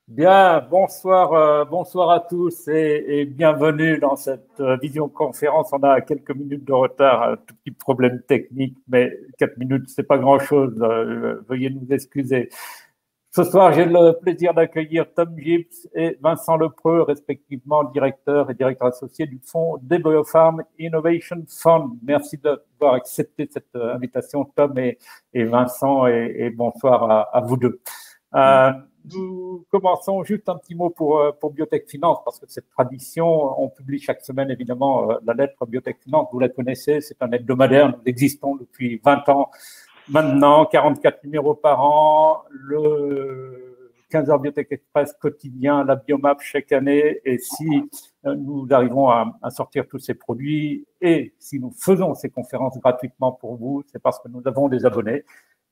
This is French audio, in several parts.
Bien, bonsoir, bonsoir à tous et bienvenue dans cette visioconférence. On a quelques minutes de retard, un tout petit problème technique, mais 4 minutes, c'est pas grand-chose. Veuillez nous excuser. Ce soir, j'ai le plaisir d'accueillir Tom Gibbs et Vincent Lepreux, respectivement directeur et directeur associé du fonds DeBioPharm Innovation Fund. Merci d'avoir accepté cette invitation, Tom et Vincent, et bonsoir à vous deux. Nous commençons juste un petit mot pour Biotech Finance, parce que cette tradition, on publie chaque semaine évidemment la lettre Biotech Finance, vous la connaissez, c'est un hebdomadaire, nous existons depuis 20 ans maintenant, 44 numéros par an, le 15h Biotech Express quotidien, la Biomap chaque année, et si nous arrivons à sortir tous ces produits, et si nous faisons ces conférences gratuitement pour vous, c'est parce que nous avons des abonnés.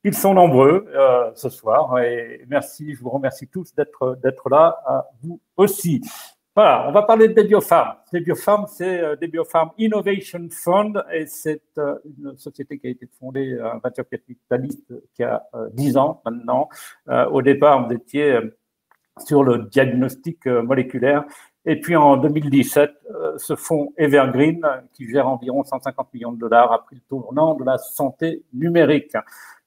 Ils sont nombreux ce soir et merci, je vous remercie tous d'être là, à vous aussi. Voilà, on va parler de DeBioPharm. DeBioPharm, c'est DeBioPharm Innovation Fund et c'est une société qui a été fondée, un venture capitaliste qui a 10 ans maintenant. Au départ, vous étiez sur le diagnostic moléculaire. Et puis en 2017, ce fonds Evergreen, qui gère environ 150 millions de dollars, a pris le tournant de la santé numérique.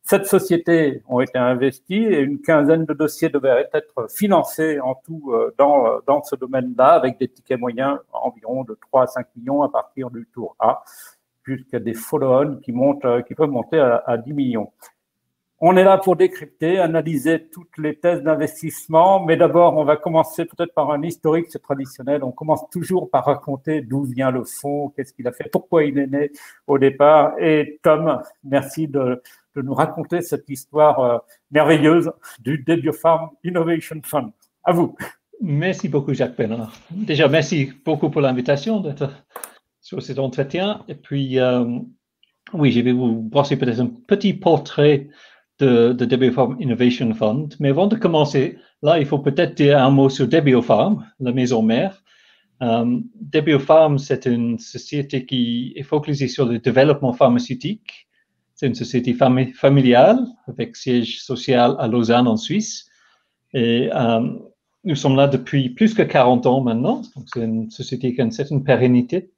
7 sociétés ont été investies et une quinzaine de dossiers devraient être financés en tout dans ce domaine-là, avec des tickets moyens environ de 3 à 5 millions à partir du tour A, jusqu'à des follow-on qui peuvent monter à 10 millions. On est là pour décrypter, analyser toutes les thèses d'investissement, mais d'abord, on va commencer peut-être par un historique, c'est traditionnel. On commence toujours par raconter d'où vient le fonds, qu'est-ce qu'il a fait, pourquoi il est né au départ. Et Tom, merci de nous raconter cette histoire merveilleuse du DeBioPharm Innovation Fund. À vous. Merci beaucoup, Jacques Bernard. Déjà, merci beaucoup pour l'invitation d'être sur cet entretien. Et puis, oui, je vais vous brosser peut-être un petit portrait de DeBioPharm Innovation Fund. Mais avant de commencer, là, il faut peut-être dire un mot sur DeBioPharm, la maison mère. DeBioPharm, c'est une société qui est focalisée sur le développement pharmaceutique. C'est une société familiale avec siège social à Lausanne, en Suisse. Et nous sommes là depuis plus que 40 ans maintenant. Donc, c'est une société qui a une certaine pérennité.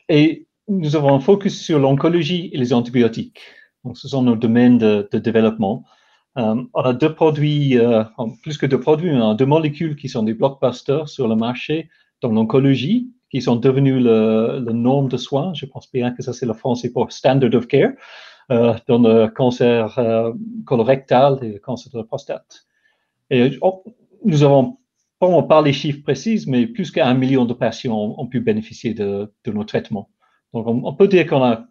Et nous avons un focus sur l'oncologie et les antibiotiques. Donc, ce sont nos domaines de développement. On a deux produits, plus que deux produits, on a deux molécules qui sont des blockbusters sur le marché dans l'oncologie, qui sont devenus le norme de soins. Je pense bien que ça, c'est le français pour standard of care, dans le cancer colorectal et le cancer de la prostate. Et nous avons pas les chiffres précis, mais plus qu'1 million de patients ont pu bénéficier de nos traitements. Donc, on peut dire qu'on a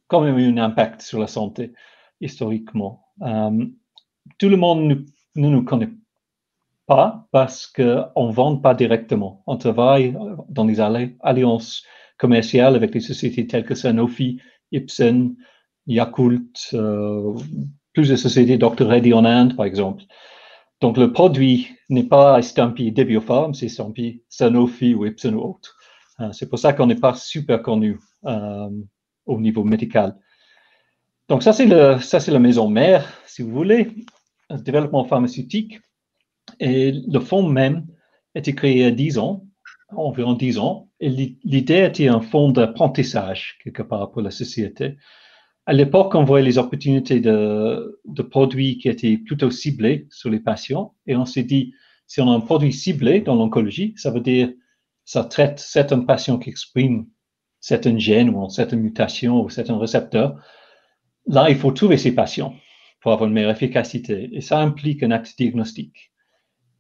quand même eu un impact sur la santé, historiquement. Tout le monde ne nous connaît pas parce qu'on ne vend pas directement. On travaille dans des alliances commerciales avec des sociétés telles que Sanofi, Ipsen, Yakult, plus de sociétés Dr. Reddy en Inde, par exemple. Donc, le produit n'est pas estampillé DeBioPharm, c'est estampillé Sanofi ou Ipsen ou autre. C'est pour ça qu'on n'est pas super connu au niveau médical. Donc, ça, c'est la maison mère, si vous voulez, le développement pharmaceutique. Et le fonds même a été créé il y a 10 ans, environ 10 ans. Et l'idée était un fonds d'apprentissage, quelque part, pour la société. À l'époque, on voyait les opportunités de produits qui étaient plutôt ciblés sur les patients. Et on s'est dit, si on a un produit ciblé dans l'oncologie, ça veut dire ça traite certains patients qui expriment certains gènes ou certaines mutations ou certains récepteurs. Là, il faut trouver ces patients pour avoir une meilleure efficacité. Et ça implique un acte diagnostique.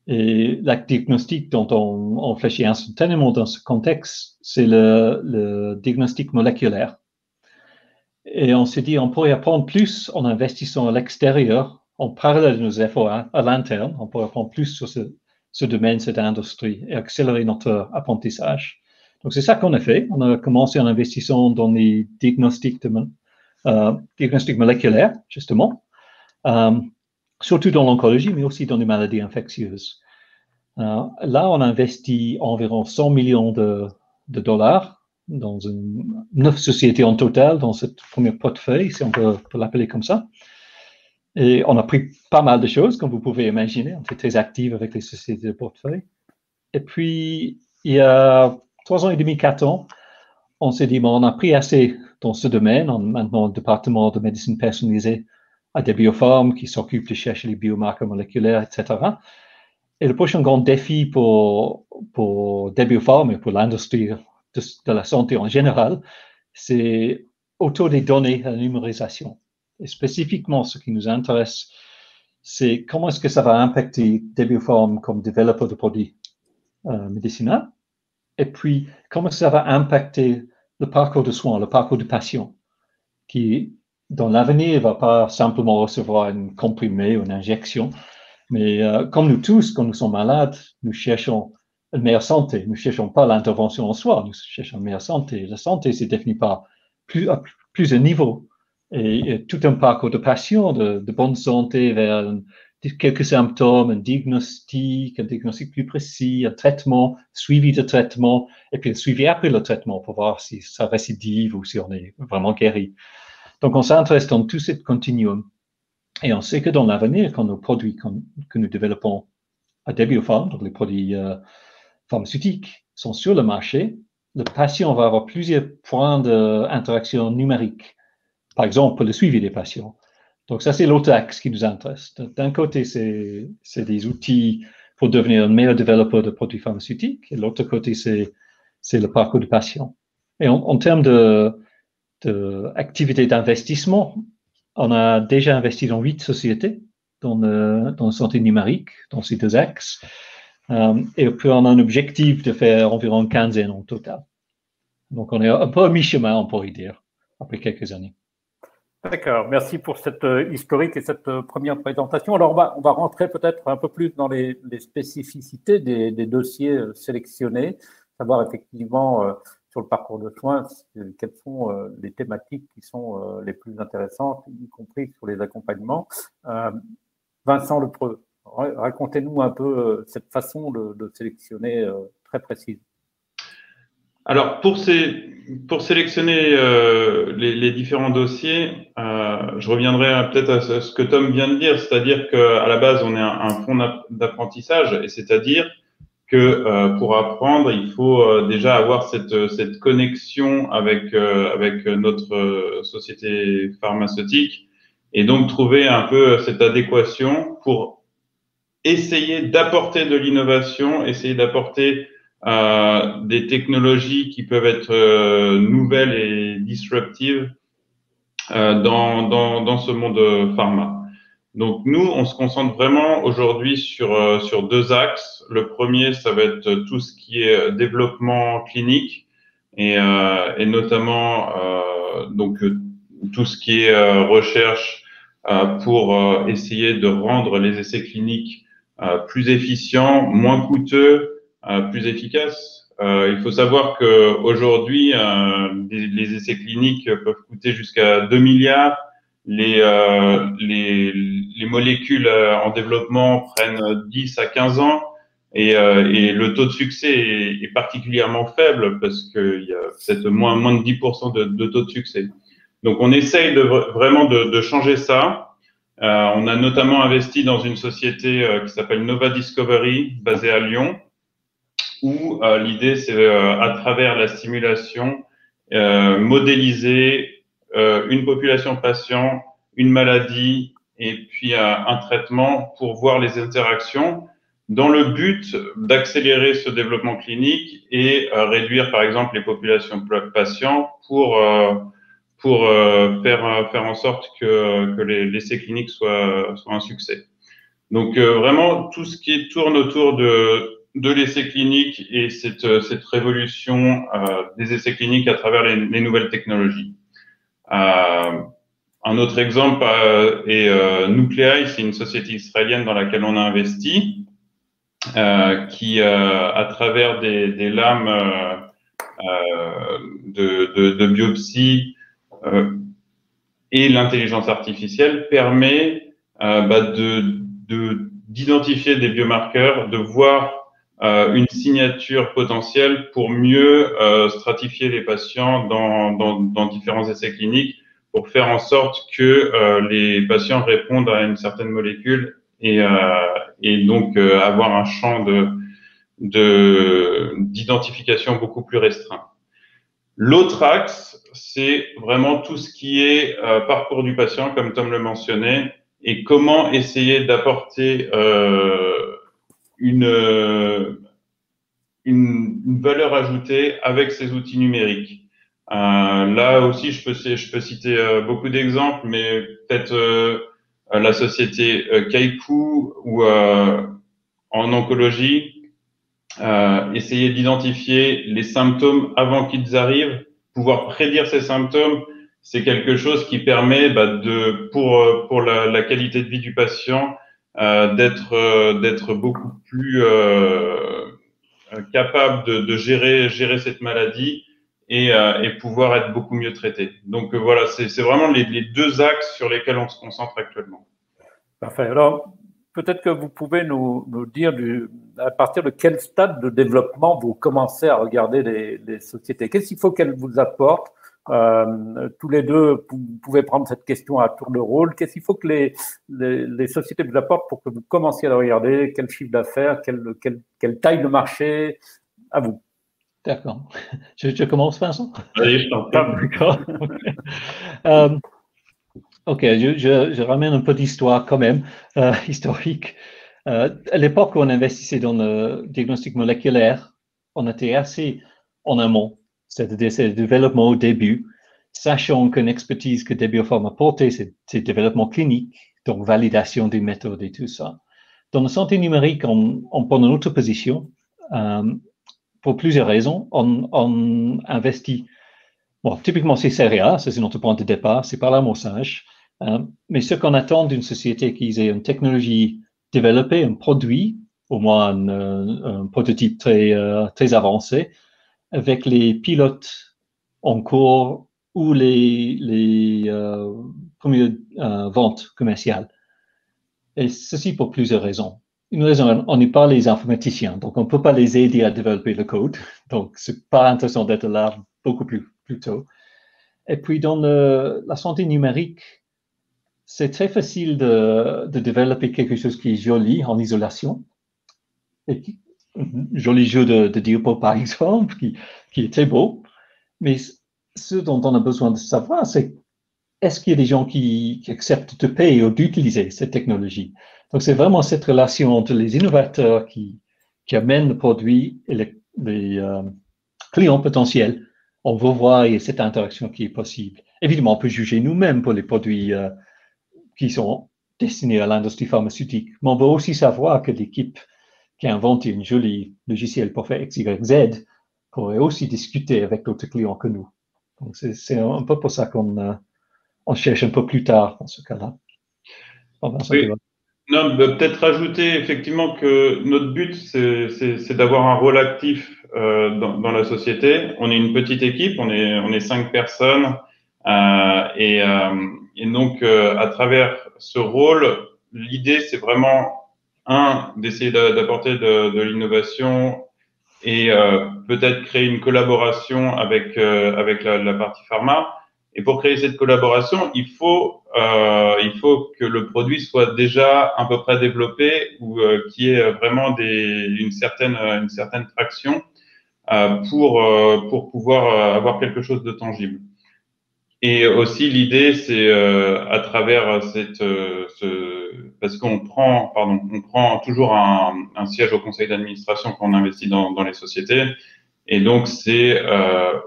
Et l'acte diagnostique dont on réfléchit instantanément dans ce contexte, c'est le diagnostic moléculaire. Et on s'est dit, on pourrait apprendre plus en investissant à l'extérieur, en parallèle de nos efforts à l'interne. On pourrait apprendre plus sur ce domaine, cette industrie, et accélérer notre apprentissage. Donc, c'est ça qu'on a fait. On a commencé en investissant dans les diagnostics moléculaires, justement, surtout dans l'oncologie, mais aussi dans les maladies infectieuses. Là, on a investi environ 100 millions de dollars dans 9 sociétés en total dans cette première portefeuille, si on peut l'appeler comme ça. Et on a pris pas mal de choses, comme vous pouvez imaginer. On était très actifs avec les sociétés de portefeuille. Et puis, il y a 3 ans et demi, 4 ans, on s'est dit, bon, on a pris assez dans ce domaine. On a maintenant le département de médecine personnalisée à des biopharmes qui s'occupent de chercher les biomarqueurs moléculaires, etc. Et le prochain grand défi pour des biopharmes et pour l'industrie de la santé en général, c'est autour des données, la numérisation. Et spécifiquement, ce qui nous intéresse, c'est comment est-ce que ça va impacter des biopharmes comme développeurs de produits médicinaux, et puis comment ça va impacter le parcours de soins, le parcours du patient, qui, dans l'avenir, ne va pas simplement recevoir une comprimé ou une injection, mais comme nous tous, quand nous sommes malades, nous cherchons une meilleure santé. Nous ne cherchons pas l'intervention en soi, nous cherchons une meilleure santé. La santé se définit par plusieurs niveaux. Et tout un parcours de patient, de bonne santé vers quelques symptômes, un diagnostic plus précis, un traitement, suivi de traitement, et puis un suivi après le traitement pour voir si ça récidive ou si on est vraiment guéri. Donc, on s'intéresse dans tout ce continuum. Et on sait que dans l'avenir, quand nos produits que nous développons à des biopharmes, donc les produits pharmaceutiques, sont sur le marché, le patient va avoir plusieurs points d'interaction numérique. Par exemple, pour le suivi des patients. Donc, ça, c'est l'autre axe qui nous intéresse. D'un côté, c'est des outils pour devenir un meilleur développeur de produits pharmaceutiques. Et de l'autre côté, c'est le parcours du patient. Et en termes d'activité d'investissement, on a déjà investi dans 8 sociétés dans la santé numérique, dans ces deux axes. Et puis, on a un objectif de faire environ une quinzaine en total. Donc, on est un peu à mi-chemin, on pourrait dire, après quelques années. D'accord, merci pour cette historique et cette première présentation. Alors, on va rentrer peut-être un peu plus dans les spécificités des dossiers sélectionnés, savoir effectivement sur le parcours de soins quelles sont les thématiques qui sont les plus intéressantes, y compris sur les accompagnements. Vincent Lepreux, racontez-nous un peu cette façon de sélectionner très précise. Alors, pour sélectionner les différents dossiers, je reviendrai peut-être à ce que Tom vient de dire, c'est-à-dire qu'à la base, on est un fonds d'apprentissage, et c'est-à-dire que pour apprendre, il faut déjà avoir cette connexion avec notre société pharmaceutique, et donc trouver un peu cette adéquation pour essayer d'apporter de l'innovation, essayer d'apporter des technologies qui peuvent être nouvelles et disruptives dans ce monde pharma. Donc nous, on se concentre vraiment aujourd'hui sur deux axes. Le premier, ça va être tout ce qui est développement clinique et notamment donc tout ce qui est recherche pour essayer de rendre les essais cliniques plus efficients, moins coûteux, plus efficaces. Il faut savoir qu'aujourd'hui, les essais cliniques peuvent coûter jusqu'à 2 milliards. Les molécules en développement prennent 10 à 15 ans et le taux de succès est particulièrement faible parce qu'il y a peut-être moins de 10% de taux de succès. Donc, on essaye vraiment de changer ça. On a notamment investi dans une société qui s'appelle Nova Discovery, basée à Lyon, où l'idée, c'est à travers la simulation, modéliser une population patient, une maladie et puis un traitement pour voir les interactions dans le but d'accélérer ce développement clinique et réduire, par exemple, les populations patients pour faire en sorte que l'essai clinique soit un succès. Donc, vraiment, tout ce qui tourne autour de l'essai clinique et cette révolution des essais cliniques à travers les nouvelles technologies. Un autre exemple est Nuclei, c'est une société israélienne dans laquelle on a investi, qui, à travers des lames de biopsie et l'intelligence artificielle, permet d'identifier des biomarqueurs, de voir une signature potentielle pour mieux stratifier les patients dans différents essais cliniques pour faire en sorte que les patients répondent à une certaine molécule et donc avoir un champ d'identification beaucoup plus restreint. L'autre axe, c'est vraiment tout ce qui est parcours du patient, comme Tom le mentionnait, et comment essayer d'apporter une valeur ajoutée avec ces outils numériques. Là aussi, je peux citer beaucoup d'exemples, mais peut-être la société Kaiku ou en oncologie, essayer d'identifier les symptômes avant qu'ils arrivent, pouvoir prédire ces symptômes, c'est quelque chose qui permet pour la qualité de vie du patient d'être beaucoup plus capable de gérer cette maladie et pouvoir être beaucoup mieux traité. Donc voilà, c'est vraiment les deux axes sur lesquels on se concentre actuellement. Parfait. Alors, peut-être que vous pouvez nous dire à partir de quel stade de développement vous commencez à regarder les sociétés. Qu'est-ce qu'il faut qu'elles vous apportent? Tous les deux, vous pouvez prendre cette question à tour de rôle. Qu'est-ce qu'il faut que les sociétés vous apportent pour que vous commenciez à regarder? Quel chiffre d'affaires, quelle taille de marché? À vous. D'accord. Je commence, Vincent? Allez, je t'en prie. D'accord. Ok, je ramène un peu d'histoire quand même, historique. À l'époque où on investissait dans le diagnostic moléculaire, on était assez en amont, c'est-à-dire c'est le développement au début, sachant qu'une expertise que Debiopharm apportait, c'est le développement clinique, donc validation des méthodes et tout ça. Dans la santé numérique, on prend une autre position. Pour plusieurs raisons, on investit. Bon, typiquement, c'est CRA, ça c'est notre point de départ, c'est par l'amorçage. Mais ce qu'on attend d'une société qui ait une technologie développée, un produit, au moins un prototype très avancé, avec les pilotes en cours ou les premières ventes commerciales. Et ceci pour plusieurs raisons. Une raison, on n'est pas les informaticiens, donc on ne peut pas les aider à développer le code. Donc, c'est pas intéressant d'être là beaucoup plus tôt. Et puis, dans la santé numérique, c'est très facile de développer quelque chose qui est joli en isolation. Et joli jeu de diapo, par exemple, qui est très beau. Mais ce dont on a besoin de savoir, c'est est-ce qu'il y a des gens qui acceptent de payer ou d'utiliser cette technologie? Donc, c'est vraiment cette relation entre les innovateurs qui amènent le produit et les clients potentiels. On veut voir cette interaction qui est possible. Évidemment, on peut juger nous-mêmes pour les produits qui sont destinés à l'industrie pharmaceutique, mais on veut aussi savoir que l'équipe qui a inventé une jolie logiciel pour faire X, Y, Z pourrait aussi discuter avec d'autres clients que nous. Donc, c'est un peu pour ça qu'on cherche un peu plus tard dans ce cas-là. Oui. Non, peut-être rajouter effectivement que notre but, c'est d'avoir un rôle actif dans la société. On est une petite équipe, on est 5 personnes et donc à travers ce rôle, l'idée c'est vraiment d'essayer d'apporter de l'innovation et peut-être créer une collaboration avec la partie pharma. Et pour créer cette collaboration, il faut que le produit soit déjà à peu près développé ou qu'il y ait vraiment une certaine traction pour pouvoir avoir quelque chose de tangible. Et aussi l'idée, c'est à travers parce qu'on prend toujours un siège au conseil d'administration quand on investit dans les sociétés, et donc c'est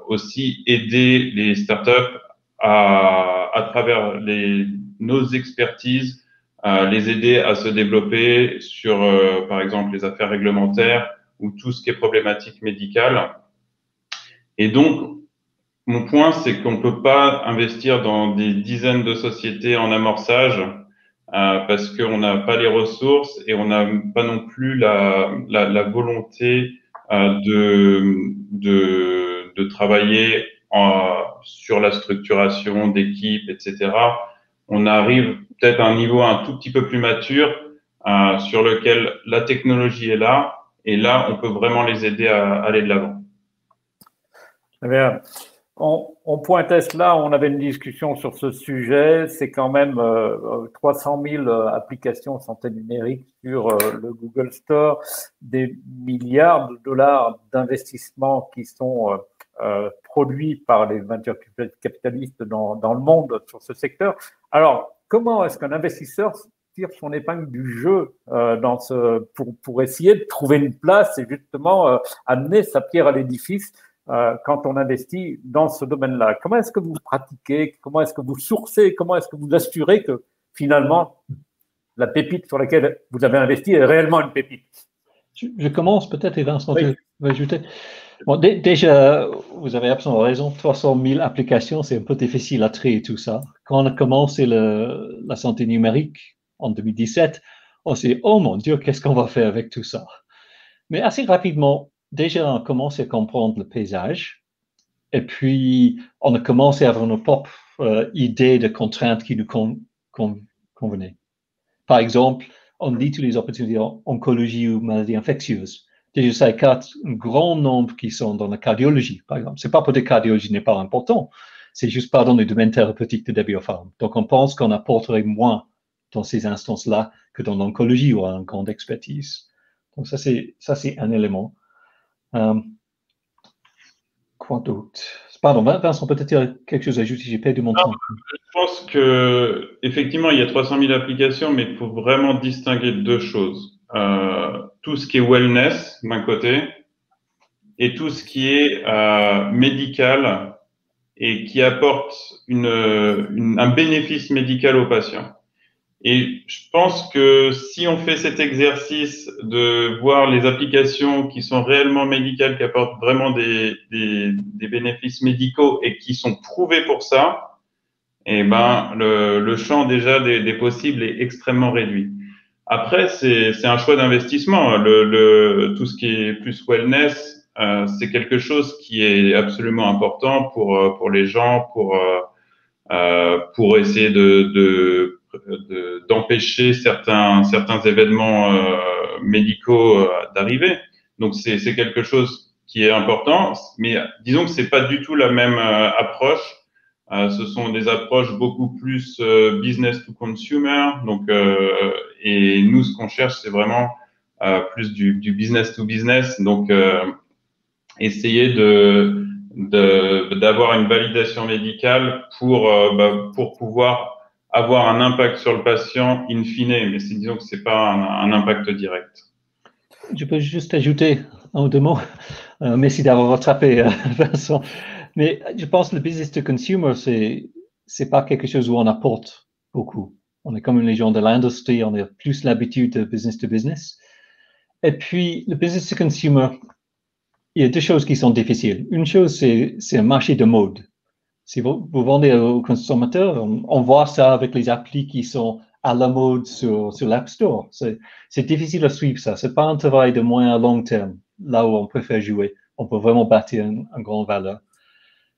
aussi aider les startups à travers nos expertises, les aider à se développer sur, par exemple, les affaires réglementaires ou tout ce qui est problématique médicale. Et donc, mon point, c'est qu'on ne peut pas investir dans des dizaines de sociétés en amorçage parce qu'on n'a pas les ressources et on n'a pas non plus la volonté de travailler sur la structuration d'équipes, etc. On arrive peut-être à un niveau un tout petit peu plus mature sur lequel la technologie est là et là, on peut vraiment les aider à aller de l'avant. Très bien. On pointait cela, on avait une discussion sur ce sujet, c'est quand même 300 000 applications santé numérique sur le Google Store, des milliards de dollars d'investissements qui sont produits par les venture capitalistes dans le monde sur ce secteur. Alors, comment est-ce qu'un investisseur tire son épingle du jeu pour essayer de trouver une place et justement amener sa pierre à l'édifice quand on investit dans ce domaine-là? Comment est-ce que vous pratiquez? Comment est-ce que vous sourcez? Comment est-ce que vous assurez que finalement la pépite sur laquelle vous avez investi est réellement une pépite? Je commence peut-être, et Vincent, tu vas ajouter. Bon, déjà, vous avez absolument raison, 300 000 applications, c'est un peu difficile à trier tout ça. Quand on a commencé la santé numérique en 2017, on s'est dit, oh mon Dieu, qu'est-ce qu'on va faire avec tout ça? Mais assez rapidement, déjà, on a commencé à comprendre le paysage. Et puis, on a commencé à avoir nos propres idées de contraintes qui nous convenaient. Par exemple, on dit toutes les opportunités en oncologie ou maladies infectieuses. Déjà, ça écarte un grand nombre qui sont dans la cardiologie, par exemple. C'est pas pour que la cardiologie n'est pas important, c'est juste pas dans le domaine thérapeutique de la biopharme. Donc, on pense qu'on apporterait moins dans ces instances-là que dans l'oncologie où on a une grande expertise. Donc, ça, c'est un élément. Quoi d'autre? Pardon, Vincent, peut-être il y a quelque chose à ajouter, j'ai perdu mon temps. Je pense que effectivement, il y a 300 000 applications, mais il faut vraiment distinguer deux choses. Tout ce qui est wellness d'un côté et tout ce qui est médical et qui apporte un bénéfice médical aux patients. Et je pense que si on fait cet exercice de voir les applications qui sont réellement médicales, qui apportent vraiment des bénéfices médicaux et qui sont prouvés pour ça, eh ben, le champ déjà des possibles est extrêmement réduit. Après, c'est un choix d'investissement. Tout ce qui est plus wellness, c'est quelque chose qui est absolument important pour les gens, pour essayer d'empêcher certains événements médicaux d'arriver. Donc c'est quelque chose qui est important, mais disons que c'est pas du tout la même approche. Ce sont des approches beaucoup plus business to consumer. Donc et nous ce qu'on cherche c'est vraiment plus du business to business. Donc essayer d'avoir une validation médicale pour pouvoir avoir un impact sur le patient in fine, mais disons que c'est pas un impact direct. Je peux juste ajouter un ou deux mots. Merci d'avoir rattrapé, Vincent. Mais je pense que le business to consumer, c'est pas quelque chose où on apporte beaucoup. On est comme une légion de l'industrie, on a plus l'habitude de business to business. Et puis, le business to consumer, il y a deux choses qui sont difficiles. Une chose, c'est un marché de mode. Si vous vendez aux consommateurs, on voit ça avec les applis qui sont à la mode sur l'App Store. C'est difficile à suivre ça. C'est pas un travail de moyen à long terme, là où on préfère jouer. On peut vraiment bâtir une grande valeur.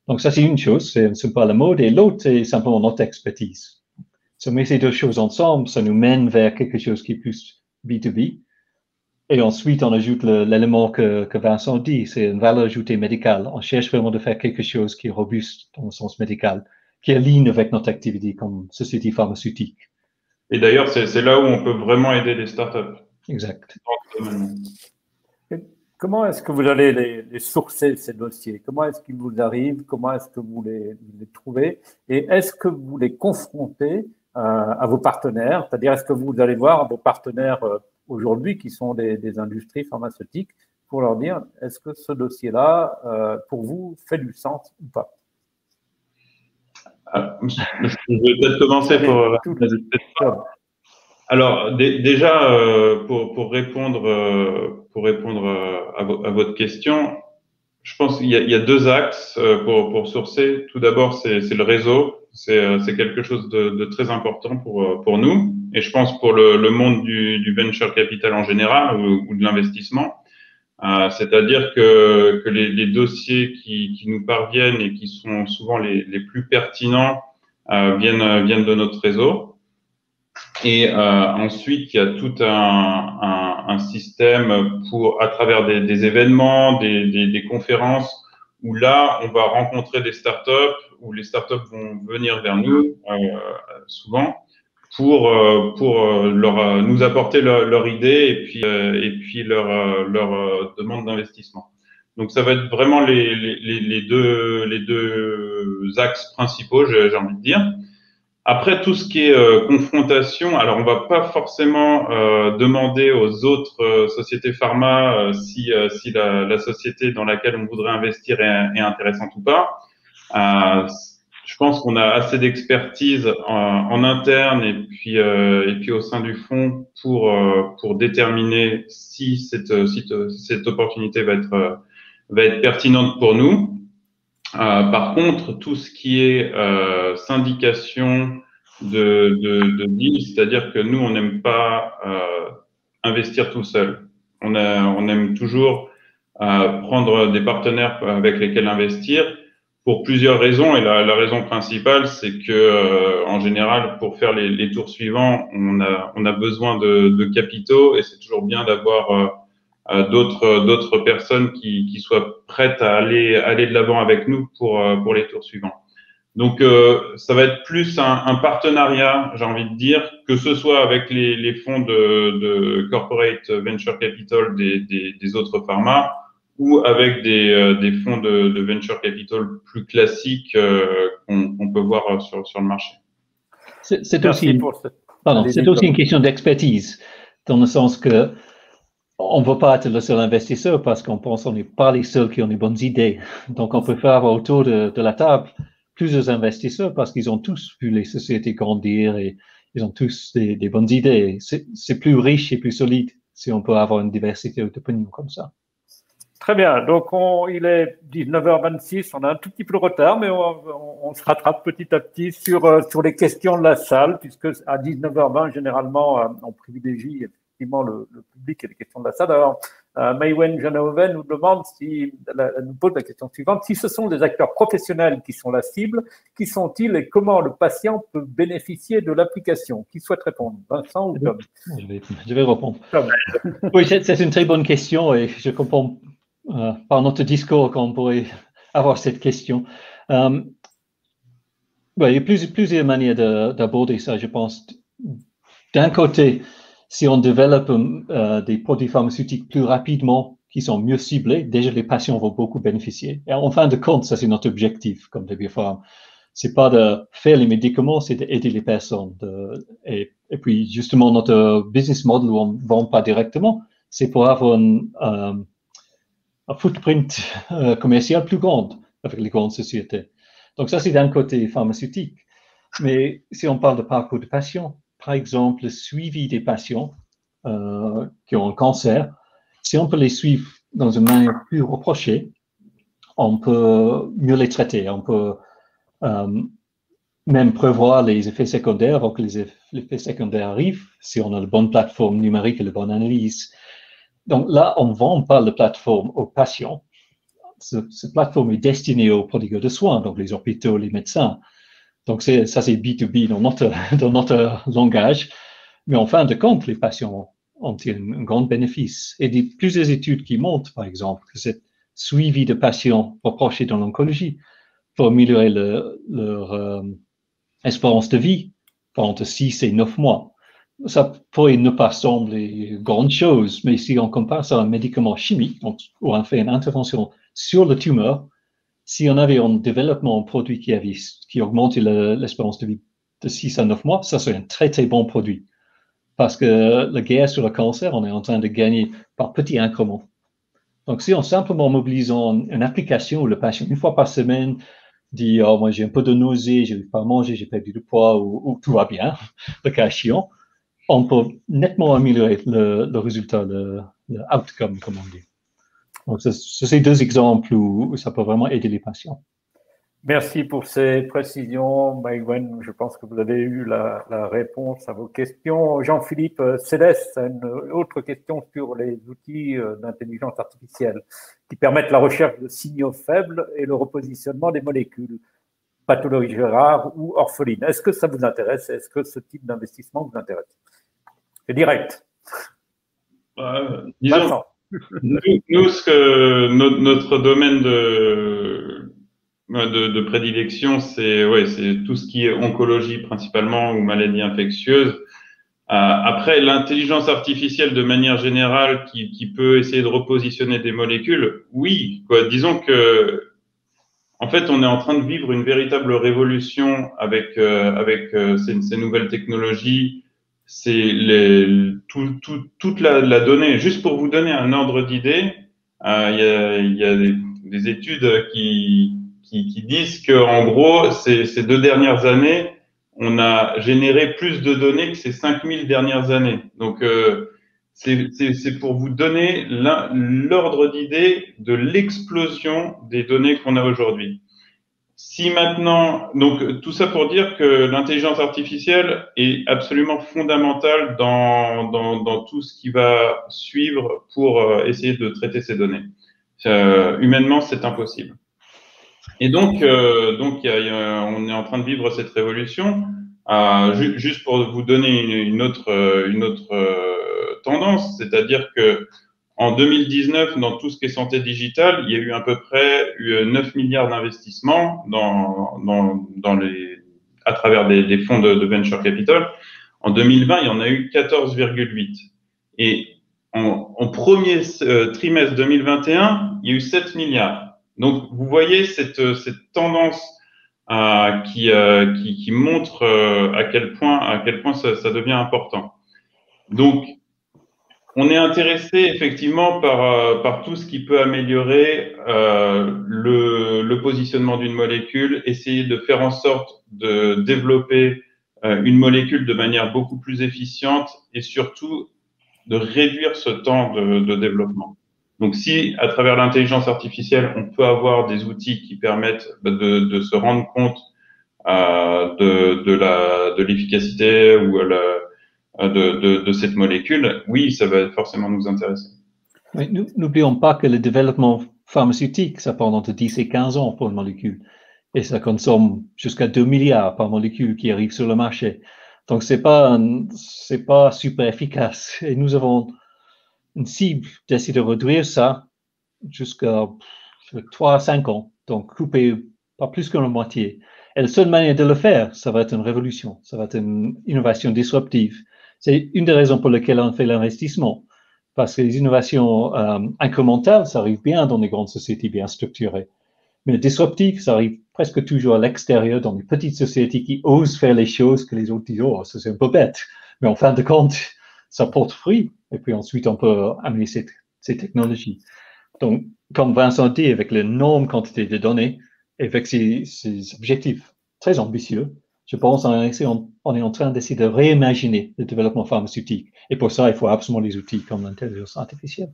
Donc ça, c'est une chose, c'est pas la mode. Et l'autre, c'est simplement notre expertise. Si on met ces deux choses ensemble, ça nous mène vers quelque chose qui est plus B2B. Et ensuite, on ajoute l'élément que Vincent dit, c'est une valeur ajoutée médicale. On cherche vraiment de faire quelque chose qui est robuste dans le sens médical, qui est en ligne avec notre activité comme société pharmaceutique. Et d'ailleurs, c'est là où on peut vraiment aider les startups. Exact. Comment est-ce que vous allez les sourcer, ces dossiers? Comment est-ce qu'ils vous arrivent? Comment est-ce que vous les trouvez? Et est-ce que vous les confrontez à vos partenaires? C'est-à-dire, est-ce que vous allez voir vos partenaires aujourd'hui qui sont des industries pharmaceutiques pour leur dire, est-ce que ce dossier-là, pour vous, fait du sens ou pas? Je vais peut-être commencer Alors déjà pour répondre à votre question, je pense qu'il y a deux axes pour sourcer. Tout d'abord, c'est le réseau. C'est quelque chose de très important pour nous et je pense pour le monde du venture capital en général ou de l'investissement. C'est-à-dire que les dossiers qui nous parviennent et qui sont souvent les plus pertinents viennent de notre réseau. Et ensuite, il y a tout un système à travers des événements, des conférences, où là, on va rencontrer des startups, où les startups vont venir vers nous souvent pour nous apporter leur idée et puis leur demande d'investissement. Donc, ça va être vraiment les deux axes principaux, j'ai envie de dire. Après, tout ce qui est confrontation, alors on va pas forcément demander aux autres sociétés pharma si la société dans laquelle on voudrait investir est intéressante ou pas. Je pense qu'on a assez d'expertise en interne et puis au sein du fonds pour déterminer si cette opportunité va être pertinente pour nous. Par contre, tout ce qui est syndication de deal, c'est-à-dire que nous, on n'aime pas investir tout seul. On aime toujours prendre des partenaires avec lesquels investir pour plusieurs raisons. Et la raison principale, c'est que en général, pour faire les tours suivants, on a besoin de capitaux et c'est toujours bien d'avoir d'autres personnes qui soient prêtes à aller de l'avant avec nous pour les tours suivants. Donc, ça va être plus un partenariat, j'ai envie de dire, que ce soit avec les fonds de corporate venture capital des autres pharma ou avec des fonds de venture capital plus classiques qu'on peut voir sur le marché. C'est aussi une question d'expertise, dans le sens que on ne veut pas être le seul investisseur parce qu'on pense qu'on n'est pas les seuls qui ont les bonnes idées. Donc, on peut faire autour de la table plusieurs investisseurs parce qu'ils ont tous vu les sociétés grandir et ils ont tous des bonnes idées. C'est plus riche et plus solide si on peut avoir une diversité d'opinions comme ça. Très bien. Donc, il est 19h26. On a un tout petit peu de retard, mais on se rattrape petit à petit sur les questions de la salle, puisque à 19h20, généralement, on privilégie effectivement le public et les questions de la salle. Alors, Maïwen Janoven nous nous pose la question suivante. Si ce sont des acteurs professionnels qui sont la cible, qui sont-ils et comment le patient peut bénéficier de l'application? Qui souhaite répondre? Vincent ou Tom? Je vais répondre. Oui, c'est une très bonne question et je comprends par notre discours qu'on pourrait avoir cette question. Il y a plusieurs manières d'aborder ça, je pense. D'un côté, si on développe des produits pharmaceutiques plus rapidement, qui sont mieux ciblés, déjà les patients vont beaucoup bénéficier. Et en fin de compte, ça c'est notre objectif comme DBPharm. C'est pas de faire les médicaments, c'est d'aider les personnes. Et puis justement, notre business model où on ne vend pas directement, c'est pour avoir un footprint commercial plus grand avec les grandes sociétés. Donc ça c'est d'un côté pharmaceutique. Mais si on parle de parcours de patient, par exemple, le suivi des patients qui ont un cancer, si on peut les suivre dans une manière plus rapprochée, on peut mieux les traiter. On peut même prévoir les effets secondaires avant que les effets secondaires arrivent, si on a la bonne plateforme numérique et la bonne analyse. Donc là, on ne vend pas la plateforme aux patients. Cette plateforme est destinée aux prodigueurs de soins, donc les hôpitaux, les médecins. Donc, ça, c'est B2B dans notre langage. Mais en fin de compte, les patients ont un grand bénéfice. Et il y a plusieurs études qui montrent, par exemple, que ce suivi de patients rapprochés dans l'oncologie pour améliorer leur espérance de vie entre 6 et 9 mois. Ça pourrait ne pas sembler grande chose, mais si on compare ça à un médicament chimique, donc, où on fait une intervention sur le tumeur, si on avait en développement un produit qui augmentait l'espérance de vie de 6 à 9 mois, ça serait un très, très bon produit. Parce que la guerre sur le cancer, on est en train de gagner par petits increments. Donc, si on simplement mobilisant une application où le patient, une fois par semaine, dit « Oh, moi, j'ai un peu de nausée, je n'arrive pas à manger, j'ai perdu du poids ou tout va bien », le cas échéant, on peut nettement améliorer le résultat, le outcome, comme on dit. Donc, c'est deux exemples où ça peut vraiment aider les patients. Merci pour ces précisions, Maïwen. Je pense que vous avez eu la réponse à vos questions. Jean-Philippe Céleste a une autre question sur les outils d'intelligence artificielle qui permettent la recherche de signaux faibles et le repositionnement des molécules, pathologies rares ou orphelines. Est-ce que ça vous intéresse? Est-ce que ce type d'investissement vous intéresse? C'est direct. Disons, Notre domaine de prédilection, c'est tout ce qui est oncologie principalement ou maladies infectieuses. Après, l'intelligence artificielle de manière générale qui peut essayer de repositionner des molécules, oui, quoi. Disons que en fait, on est en train de vivre une véritable révolution avec ces nouvelles technologies. C'est toute la donnée. Juste pour vous donner un ordre d'idée, il y a des études qui disent que en gros, ces 2 dernières années, on a généré plus de données que ces 5000 dernières années. Donc c'est pour vous donner l'ordre d'idée de l'explosion des données qu'on a aujourd'hui. Si maintenant, donc tout ça pour dire que l'intelligence artificielle est absolument fondamentale dans tout ce qui va suivre pour essayer de traiter ces données. Humainement, c'est impossible. Et donc on est en train de vivre cette révolution. Juste pour vous donner une autre tendance, c'est-à-dire que en 2019, dans tout ce qui est santé digitale, il y a eu à peu près 9 milliards d'investissements à travers des fonds de venture capital. En 2020, il y en a eu 14,8. Et en premier trimestre 2021, il y a eu 7 milliards. Donc, vous voyez cette tendance qui montre à quel point ça devient important. Donc, on est intéressé effectivement par tout ce qui peut améliorer le positionnement d'une molécule, essayer de faire en sorte de développer une molécule de manière beaucoup plus efficiente et surtout de réduire ce temps de développement. Donc, si à travers l'intelligence artificielle, on peut avoir des outils qui permettent de se rendre compte de l'efficacité ou de cette molécule, oui, ça va forcément nous intéresser. Mais n'oublions pas que le développement pharmaceutique, ça prend entre 10 et 15 ans pour une molécule. Et ça consomme jusqu'à 2 milliards par molécule qui arrive sur le marché. Donc, c'est pas super efficace. Et nous avons une cible d'essayer de réduire ça jusqu'à 3 à 5 ans. Donc, couper pas plus que la moitié. Et la seule manière de le faire, ça va être une révolution. Ça va être une innovation disruptive. C'est une des raisons pour lesquelles on fait l'investissement. Parce que les innovations incrémentales, ça arrive bien dans les grandes sociétés bien structurées. Mais le disruptif, ça arrive presque toujours à l'extérieur, dans les petites sociétés qui osent faire les choses que les autres disent, oh, ça c'est un peu bête. Mais en fin de compte, ça porte fruit. Et puis ensuite, on peut amener ces technologies. Donc, comme Vincent dit, avec l'énorme quantité de données, et avec ces objectifs très ambitieux, je pense qu'on est en train d'essayer de réimaginer le développement pharmaceutique. Et pour ça, il faut absolument des outils comme l'intelligence artificielle.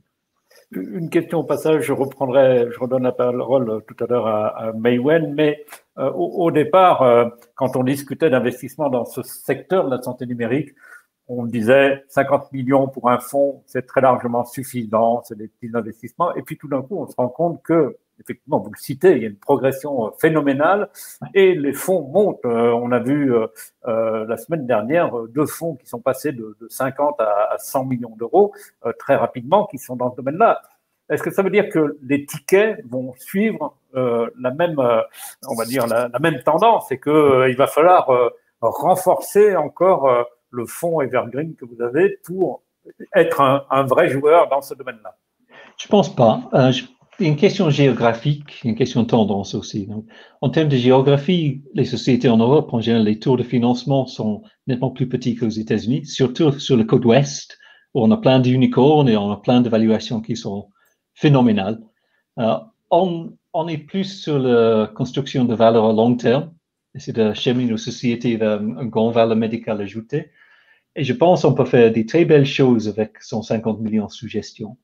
Une question au passage, je redonne la parole tout à l'heure à Maïwen, mais au départ, quand on discutait d'investissement dans ce secteur de la santé numérique, on disait 50 millions pour un fonds, c'est très largement suffisant, c'est des petits investissements. Et puis tout d'un coup, on se rend compte que, effectivement, vous le citez, il y a une progression phénoménale et les fonds montent. On a vu la semaine dernière 2 fonds qui sont passés de 50 à 100 millions d'euros très rapidement, qui sont dans ce domaine-là. Est-ce que ça veut dire que les tickets vont suivre la même, on va dire, la même tendance et qu'il va falloir renforcer encore le fonds Evergreen que vous avez pour être un vrai joueur dans ce domaine-là? Je pense pas. Il y a une question géographique, une question de tendance aussi. Donc, en termes de géographie, les sociétés en Europe, en général, les taux de financement sont nettement plus petits qu'aux États-Unis, surtout sur le côte ouest, où on a plein d'unicornes et on a plein d'évaluations qui sont phénoménales. On est plus sur la construction de valeur à long terme, essayer de cheminer nos sociétés vers un grand valeur médicale ajoutée. Et je pense qu'on peut faire des très belles choses avec 150 millions sous gestion.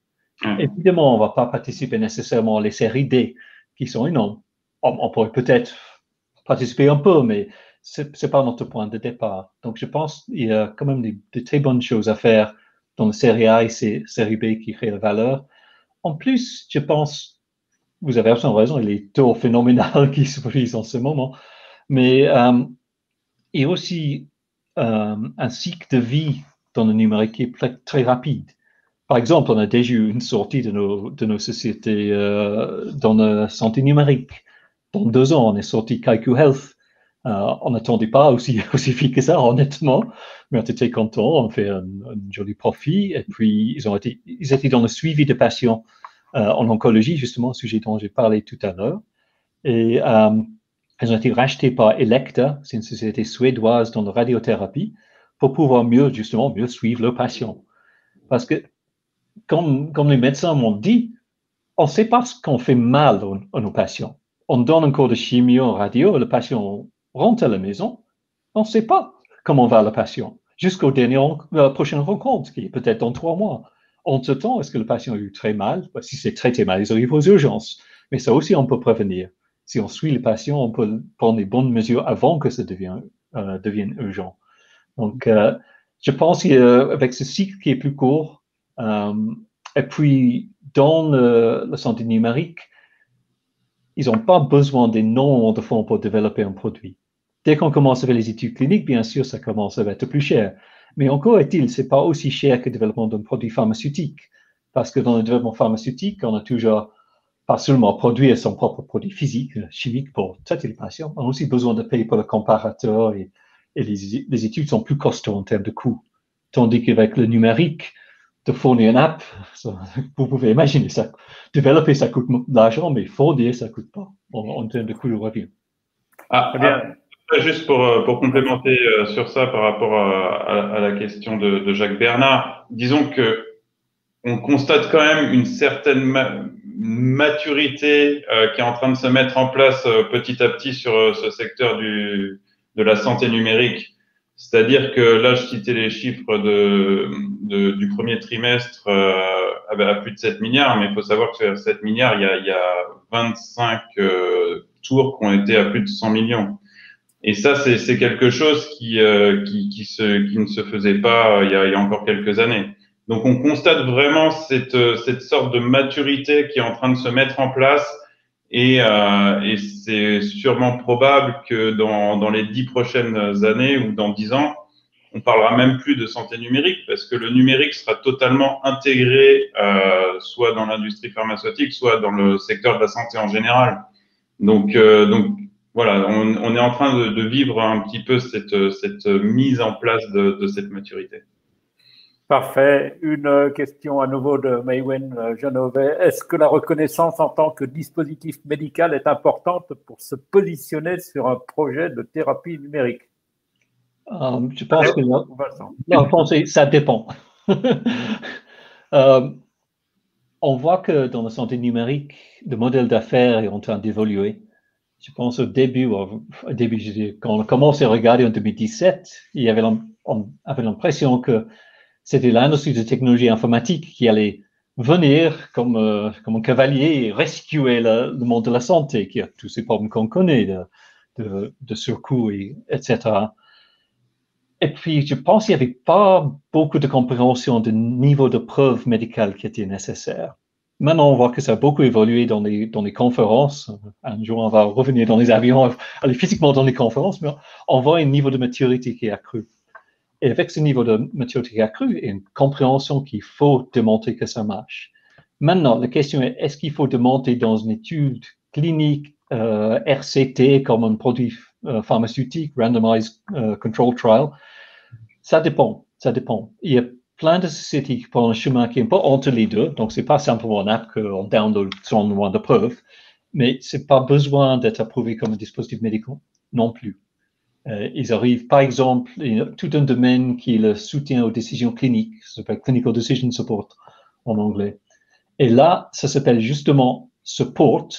Évidemment, on ne va pas participer nécessairement à les séries D, qui sont énormes. On pourrait peut-être participer un peu, mais ce n'est pas notre point de départ. Donc, je pense qu'il y a quand même de très bonnes choses à faire dans la série A et série B qui créent la valeur. En plus, je pense, vous avez absolument raison, il y a les taux phénoménaux qui se produisent en ce moment, mais il y a aussi un cycle de vie dans le numérique qui est très rapide. par exemple, on a déjà eu une sortie de nos sociétés dans la santé numérique. Dans 2 ans, on est sorti Kaiku Health. On n'attendait pas aussi vite que ça, honnêtement, mais on était contents, on fait un joli profit. Et puis, ils étaient dans le suivi de patients en oncologie, justement, sujet dont j'ai parlé tout à l'heure. Et elles ont été rachetées par Elekta, c'est une société suédoise dans la radiothérapie, pour pouvoir mieux suivre leurs patients. Parce que, comme les médecins m'ont dit, on ne sait pas ce qu'on fait mal à nos patients. On donne un cours de chimio, radio, le patient rentre à la maison, on ne sait pas comment va le patient, jusqu'au prochaine rencontre, qui est peut-être dans 3 mois. Entre-temps, est-ce que le patient a eu très mal? Si c'est très mal, ils arrivent aux urgences. Mais ça aussi, on peut prévenir. Si on suit le patient, on peut prendre les bonnes mesures avant que ça devienne urgent. Donc, je pense qu'avec ce cycle qui est plus court, et puis dans la santé numérique, ils n'ont pas besoin d'énormément de fonds pour développer un produit. Dès qu'on commence à faire les études cliniques, bien sûr, ça commence à être plus cher. Mais encore est-il, ce n'est pas aussi cher que le développement d'un produit pharmaceutique. Parce que dans le développement pharmaceutique, on a toujours pas seulement produire son propre produit physique, chimique pour traiter les patients, on a aussi besoin de payer pour le comparateur et les études sont plus costauds en termes de coûts. Tandis qu'avec le numérique, de fournir une app, vous pouvez imaginer ça. Développer, ça coûte de l'argent, mais fournir, ça ne coûte pas en termes de coût de revient. Juste pour complémenter sur ça par rapport à la question de Jacques Bernard, disons que on constate quand même une certaine maturité qui est en train de se mettre en place petit à petit sur ce secteur de la santé numérique. C'est-à-dire que là, je citais les chiffres du premier trimestre à plus de 7 milliards, mais il faut savoir que sur 7 milliards, il y a 25 tours qui ont été à plus de 100 millions. Et ça, c'est quelque chose qui ne se faisait pas il y a encore quelques années. Donc, on constate vraiment cette sorte de maturité qui est en train de se mettre en place et c'est sûrement probable que dans les 10 prochaines années ou dans 10 ans, on parlera même plus de santé numérique parce que le numérique sera totalement intégré soit dans l'industrie pharmaceutique, soit dans le secteur de la santé en général. Donc voilà, on est en train de vivre un petit peu cette mise en place de cette maturité. Parfait. Une question à nouveau de Maïwen Genové. Est-ce que la reconnaissance en tant que dispositif médical est importante pour se positionner sur un projet de thérapie numérique? Je pense que la réponse est ça dépend. On voit que dans la santé numérique, le modèle d'affaires est en train d'évoluer. Je pense au début, quand on a commencé à regarder en 2017, on avait l'impression que c'était l'industrie de technologie informatique qui allait venir comme un cavalier et rescuer le monde de la santé, qui a tous ces problèmes qu'on connaît, de surcoût, etc. Et puis, je pense qu'il n'y avait pas beaucoup de compréhension du niveau de preuve médicale qui était nécessaire. Maintenant, on voit que ça a beaucoup évolué dans les conférences. Un jour, on va revenir dans les avions, aller physiquement dans les conférences, mais on voit un niveau de maturité qui est accru. Et avec ce niveau de maturité accru et une compréhension qu'il faut démontrer que ça marche. Maintenant, la question est, est-ce qu'il faut démontrer dans une étude clinique RCT comme un produit pharmaceutique, Randomized Control Trial? Ça dépend. Il y a plein de sociétés qui prennent un chemin qui est un peu entre les deux. Donc, c'est pas simplement une app qu'on download sans loin de preuves, mais c'est pas besoin d'être approuvé comme un dispositif médical non plus. Ils arrivent, par exemple, tout un domaine qui est le soutien aux décisions cliniques, ça s'appelle Clinical Decision Support en anglais. Et là, ça s'appelle justement support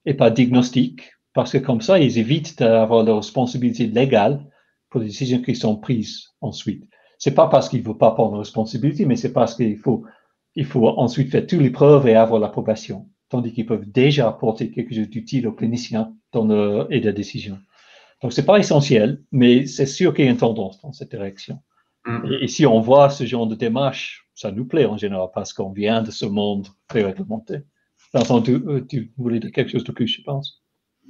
et pas diagnostic, parce que comme ça, ils évitent d'avoir la responsabilité légale pour les décisions qui sont prises ensuite. C'est pas parce qu'il ne faut pas prendre la responsabilité, mais c'est parce qu'il faut ensuite faire toutes les preuves et avoir l'approbation, tandis qu'ils peuvent déjà apporter quelque chose d'utile aux cliniciens dans l'aide à la décision. Donc, c'est pas essentiel, mais c'est sûr qu'il y a une tendance dans cette direction. Et si on voit ce genre de démarche, ça nous plaît en général parce qu'on vient de ce monde très réglementé. Vincent, tu voulais dire quelque chose de plus, je pense.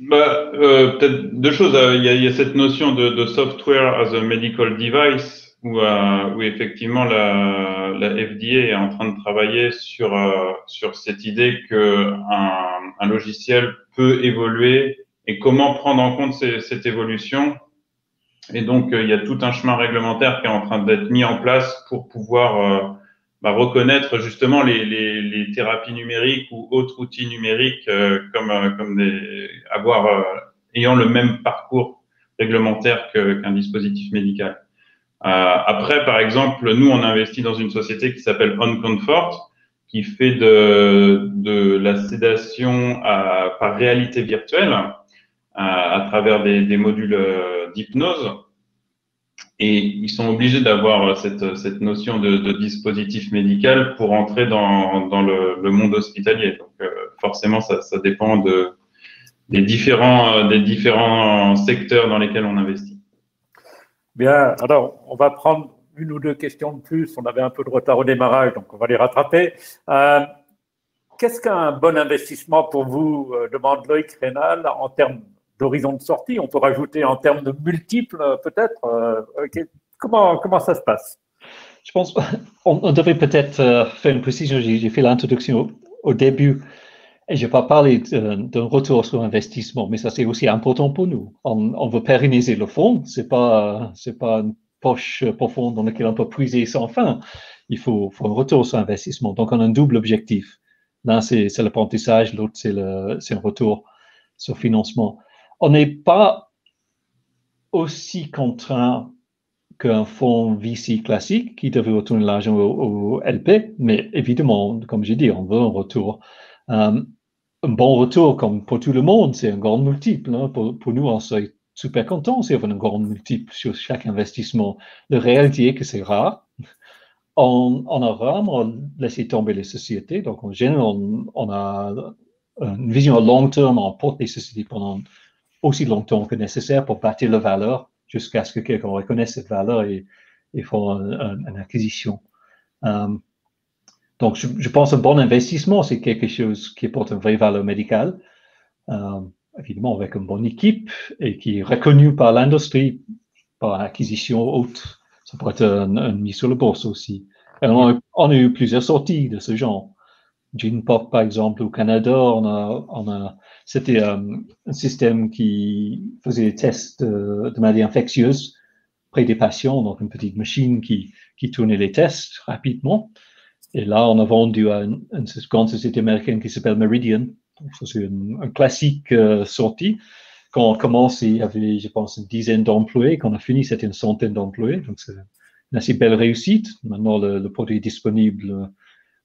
Peut-être deux choses. Il y a cette notion de software as a medical device où effectivement la FDA est en train de travailler sur cette idée que un logiciel peut évoluer et comment prendre en compte cette évolution. Et donc, il y a tout un chemin réglementaire qui est en train d'être mis en place pour pouvoir reconnaître justement les thérapies numériques ou autres outils numériques comme ayant le même parcours réglementaire qu'un dispositif médical. Après, par exemple, nous, on investit dans une société qui s'appelle OnComfort, qui fait de la sédation par réalité virtuelle à travers des modules d'hypnose. Et ils sont obligés d'avoir cette notion de dispositif médical pour entrer dans le monde hospitalier. Donc, forcément, ça dépend des différents secteurs dans lesquels on investit. Bien, alors on va prendre une ou deux questions de plus. On avait un peu de retard au démarrage, donc on va les rattraper. Qu'est-ce qu'un bon investissement pour vous, demande Loïc Rénal, en termes d'horizon de sortie? On peut rajouter en termes de multiples, peut-être. Comment ça se passe? Je pense qu'on devrait peut-être faire une précision. J'ai fait l'introduction au début. Et je n'ai pas parlé d'un retour sur investissement, mais ça c'est aussi important pour nous. On veut pérenniser le fonds, c'est pas une poche profonde dans laquelle on peut puiser sans fin. Il faut un retour sur investissement. Donc on a un double objectif. L'un c'est l'apprentissage, l'autre c'est un retour sur financement. On n'est pas aussi contraint qu'un fonds VC classique qui devait retourner l'argent au LP, mais évidemment, comme j'ai dit, on veut un retour. Un bon retour, comme pour tout le monde, c'est un grand multiple. Hein. Pour nous, on serait super contents si on avait un grand multiple sur chaque investissement. La réalité est que c'est rare. On a rarement laissé tomber les sociétés. Donc, en général, on a une vision à long terme. On porte les sociétés pendant aussi longtemps que nécessaire pour bâtir la valeur jusqu'à ce que quelqu'un reconnaisse cette valeur et fasse une acquisition. Donc, je pense qu'un bon investissement, c'est quelque chose qui apporte une vraie valeur médicale, évidemment avec une bonne équipe et qui est reconnu par l'industrie, par acquisition haute. Ça pourrait être une mise sur la bourse aussi. Et on a eu plusieurs sorties de ce genre. Genepop, par exemple, au Canada, c'était un système qui faisait des tests de maladies infectieuses près des patients, donc une petite machine qui tournait les tests rapidement. Et là, on a vendu à une grande société américaine qui s'appelle Meridian. C'est un classique sortie. Quand on commence, il y avait, je pense, une dizaine d'employés. Quand on a fini, c'était une centaine d'employés. Donc, c'est une assez belle réussite. Maintenant, le produit est disponible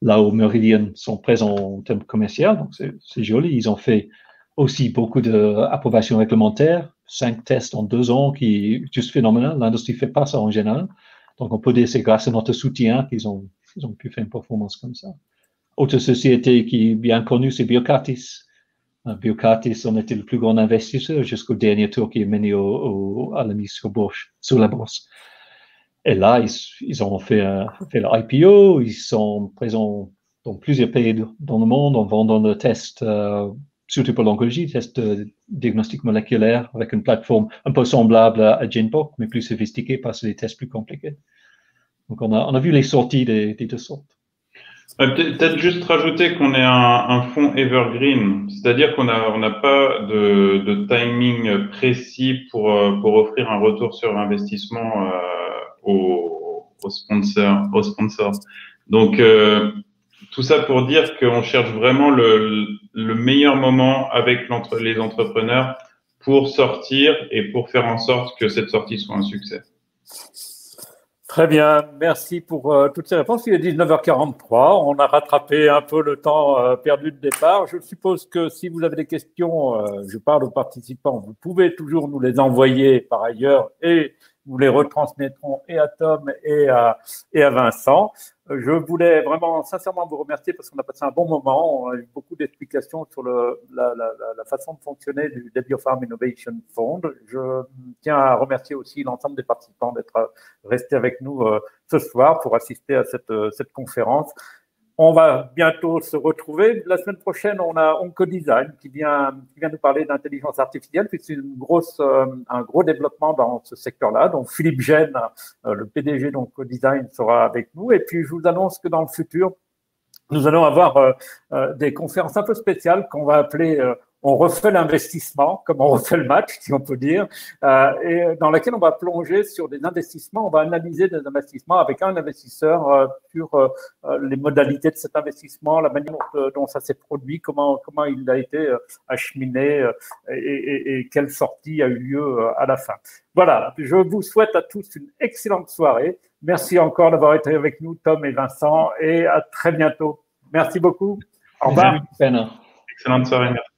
là où Meridian sont présents en termes commerciaux. Donc, c'est joli. Ils ont fait aussi beaucoup d'approbations réglementaires. 5 tests en 2 ans, qui est juste phénoménal. L'industrie ne fait pas ça en général. Donc, on peut dire que c'est grâce à notre soutien qu'ils ont pu faire une performance comme ça. Autre société qui est bien connue, c'est Biocartis. Biocartis, on était le plus grand investisseur jusqu'au dernier tour qui est mené à la mise sur la bourse. Et là, ils ont fait le IPO, ils sont présents dans plusieurs pays dans le monde en vendant des tests, surtout pour l'oncologie, tests de diagnostic moléculaire avec une plateforme un peu semblable à Genepop, mais plus sophistiquée parce que c'est des tests plus compliqués. Donc, on a vu les sorties des deux sortes. Peut-être juste rajouter qu'on est un fonds evergreen, c'est-à-dire qu'on n'a pas de timing précis pour offrir un retour sur investissement aux sponsors. Donc, tout ça pour dire qu'on cherche vraiment le meilleur moment avec les entrepreneurs pour sortir et pour faire en sorte que cette sortie soit un succès. Très bien, merci pour toutes ces réponses. Il est 19h43, on a rattrapé un peu le temps perdu de départ. Je suppose que si vous avez des questions, je parle aux participants, vous pouvez toujours nous les envoyer par ailleurs et nous les retransmettrons et à Tom et à Vincent. Je voulais vraiment sincèrement vous remercier parce qu'on a passé un bon moment. On a eu beaucoup d'explications sur la façon de fonctionner du Biopharm Innovation Fund. Je tiens à remercier aussi l'ensemble des participants d'être restés avec nous ce soir pour assister à cette conférence. On va bientôt se retrouver. La semaine prochaine, on a Oncodesign qui vient nous parler d'intelligence artificielle, puis c'est un gros développement dans ce secteur-là. Donc, Philippe Gène, le PDG d'Oncodesign, sera avec nous. Et puis, je vous annonce que dans le futur, nous allons avoir des conférences un peu spéciales qu'on va appeler on refait l'investissement, comme on refait le match, si on peut dire, et dans laquelle on va plonger sur des investissements, on va analyser des investissements avec un investisseur sur les modalités de cet investissement, la manière dont ça s'est produit, comment il a été acheminé et quelle sortie a eu lieu à la fin. Voilà, je vous souhaite à tous une excellente soirée. Merci encore d'avoir été avec nous, Tom et Vincent, et à très bientôt. Merci beaucoup. Au revoir. Excellente soirée. Merci.